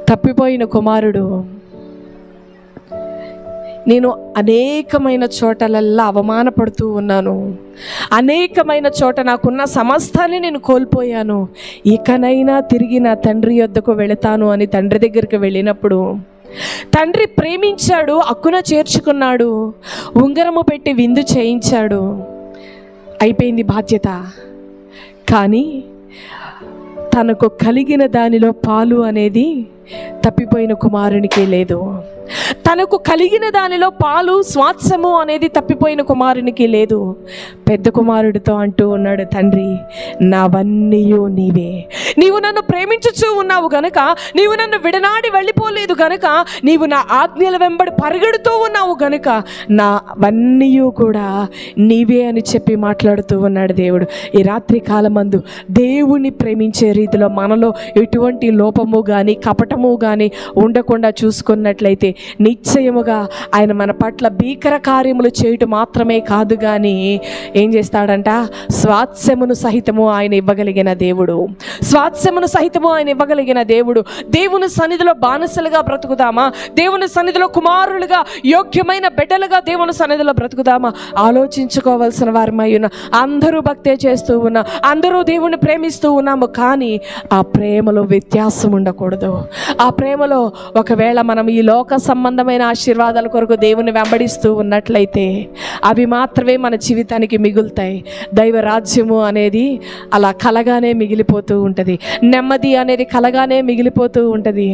తప్పిపోయిన కుమారుడు, నేను అనేకమైన చోటలల్లా అవమానపడుతూ ఉన్నాను, అనేకమైన చోట నాకున్న సమస్తాన్ని నేను కోల్పోయాను, ఇకనైనా తిరిగి నా తండ్రి యొద్దకు వెళతాను అని తండ్రి దగ్గరికి వెళ్ళినప్పుడు తండ్రి ప్రేమించాడు, అక్కున చేర్చుకున్నాడు, ఉంగరము పెట్టి విందు చేయించాడు, అయిపోయింది బాధ్యత. కానీ తనకు కలిగిన దానిలో పాలు అనేది తప్పిపోయిన కుమారునికే లేదు. తనకు కలిగిన దానిలో పాలు స్వాత్సము అనేది తప్పిపోయిన కుమారునికి లేదు. పెద్ద కుమారుడితో అంటూ ఉన్నాడు, తండ్రి నావన్నీ నీవే, నీవు నన్ను ప్రేమించుచూ ఉన్నావు గనక, నీవు నన్ను విడనాడి వెళ్ళిపోలేదు గనక, నీవు నా ఆజ్ఞల వెంబడి పరిగెడుతూ ఉన్నావు గనక నావన్నీ కూడా నీవే అని చెప్పి మాట్లాడుతూ ఉన్నాడు దేవుడు. ఈ రాత్రి కాలమందు దేవుని ప్రేమించే రీతిలో మనలో ఎటువంటి లోపము కానీ కపటము కానీ ఉండకుండా చూసుకున్నట్లయితే నిశ్చయముగా ఆయన మన పట్ల భీకర కార్యములు చేయటం మాత్రమే కాదు, కానీ ఏం చేస్తాడంట, స్వాత్స్యమును సహితము ఆయన ఇవ్వగలిగిన దేవుడు, స్వాత్స్యమును సహితము ఆయన ఇవ్వగలిగిన దేవుడు. దేవుని సన్నిధిలో బానిసలుగా బ్రతుకుదామా, దేవుని సన్నిధిలో కుమారులుగా యోగ్యమైన బిడ్డలుగా దేవుని సన్నిధిలో బ్రతుకుదామా ఆలోచించుకోవాల్సిన వారమై ఉన్న. అందరూ భక్తే చేస్తూ ఉన్నా, అందరూ దేవుని ప్రేమిస్తూ ఉన్నాము, కానీ ఆ ప్రేమలో వ్యత్యాసం ఉండకూడదు. ఆ ప్రేమలో ఒకవేళ మనం ఈ లోక సంబంధమైన ఆశీర్వాదాల కొరకు దేవుని వెంబడిస్తూ ఉన్నట్లయితే అవి మాత్రమే మన జీవితానికి మిగులుతాయి. దైవ రాజ్యము అనేది అలా కలగానే మిగిలిపోతూ ఉంటుంది, నెమ్మది అనేది కలగానే మిగిలిపోతూ ఉంటుంది.